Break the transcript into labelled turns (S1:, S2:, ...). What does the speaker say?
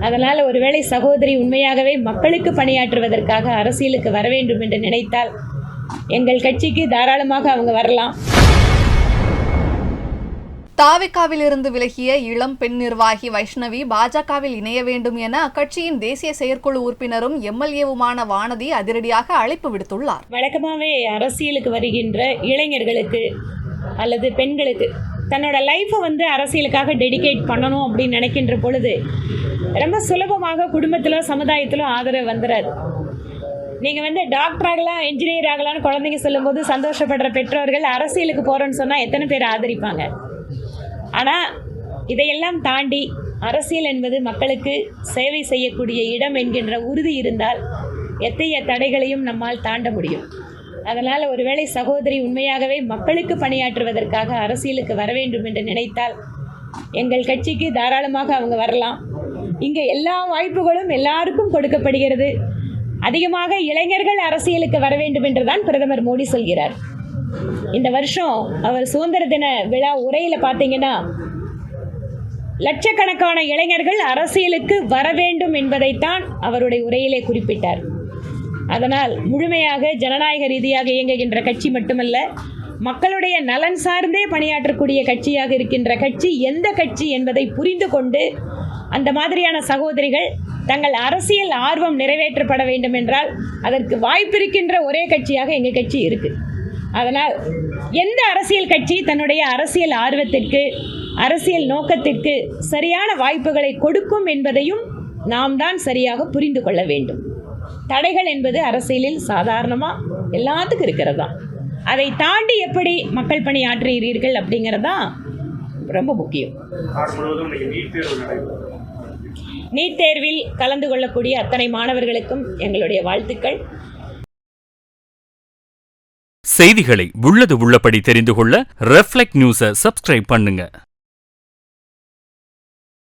S1: அதனால் ஒருவேளை சகோதரி உண்மையாகவே மக்களுக்கு பணியாற்றுவதற்காக அரசியலுக்கு வர வேண்டும் என்று நினைத்தால் எங்கள் கட்சிக்கு தாராளமாக அவங்க வரலாம்.
S2: தாவேகாவில் இருந்து விலகிய இளம் பெண் நிர்வாகி வைஷ்ணவி பாஜகவில் இணைய வேண்டும் என அக்கட்சியின் தேசிய செயற்குழு உறுப்பினரும் எம்எல்ஏவுமான வானதி அதிரடியாக அழைப்பு விடுத்துள்ளார்.
S1: வழக்கமாகவே அரசியலுக்கு வருகின்ற இளைஞர்களுக்கு அல்லது பெண்களுக்கு தன்னோட லைஃப்பை அரசியலுக்காக டெடிகேட் பண்ணணும் அப்படின்னு நினைக்கின்ற பொழுது ரொம்ப சுலபமாக குடும்பத்திலோ சமுதாயத்திலோ ஆதரவு வந்துடாது. நீங்கள் டாக்டர் ஆகலாம், இன்ஜினியர் ஆகலான்னு குழந்தைங்க சொல்லும்போது சந்தோஷப்படுற பெற்றோர்கள் அரசியலுக்கு போகிறோன்னு சொன்னால் எத்தனை பேர் ஆதரிப்பாங்க? ஆனால் இதையெல்லாம் தாண்டி அரசியல் என்பது மக்களுக்கு சேவை செய்யக்கூடிய இடம் என்கின்ற உறுதி இருந்தால் எத்தகைய தடைகளையும் நம்மால் தாண்ட முடியும். அதனால் ஒருவேளை சகோதரி உண்மையாகவே மக்களுக்கு பணியாற்றுவதற்காக அரசியலுக்கு வர வேண்டும் என்று நினைத்தால் எங்கள் கட்சிக்கு தாராளமாக அவங்க வரலாம். இங்கே எல்லா வாய்ப்புகளும் எல்லாருக்கும் கொடுக்கப்படுகிறது. அதிகமாக இளைஞர்கள் அரசியலுக்கு வர வேண்டும் என்றுதான் பிரதமர் மோடி சொல்கிறார். இந்த வருஷம் அவர் சுதந்திர தின விழா உரையில் பார்த்தீங்கன்னா லட்சக்கணக்கான இளைஞர்கள் அரசியலுக்கு வர வேண்டும் என்பதைத்தான் அவருடைய உரையிலே குறிப்பிட்டார். அதனால் முழுமையாக ஜனநாயக ரீதியாக இயங்குகின்ற கட்சி மட்டுமல்ல, மக்களுடைய நலன் சார்ந்தே பணியாற்றக்கூடிய கட்சியாக இருக்கின்ற கட்சி எந்த கட்சி என்பதை புரிந்து கொண்டு அந்த மாதிரியான சகோதரிகள் தங்கள் அரசியல் ஆர்வம் நிறைவேற்றப்பட வேண்டும் என்றால் அதற்கு வாய்ப்பிருக்கின்ற ஒரே கட்சியாக எங்கள் கட்சி இருக்குது. அதனால் எந்த அரசியல் கட்சி தன்னுடைய அரசியல் ஆர்வத்திற்கு அரசியல் நோக்கத்திற்கு சரியான வாய்ப்புகளை கொடுக்கும் என்பதையும் நாம் தான் சரியாக புரிந்து கொள்ள வேண்டும். தடைகள் என்பது அரசியலில் சாதாரணமாக எல்லாத்துக்கும் இருக்கிறது தான். அதை தாண்டி எப்படி மக்கள் பணி ஆற்றுகிறீர்கள் அப்படிங்கிறது தான் ரொம்ப முக்கியம். நீட் தேர்வில் கலந்து கொள்ளக்கூடிய அத்தனை மாணவர்களுக்கும் எங்களுடைய வாழ்த்துக்கள்.
S3: செய்திகளை உள்ளது உள்ளபடி தெரிந்து கொள்ள ரெஃப்ளெக்ட் நியூஸை சப்ஸ்கிரைப் பண்ணுங்க.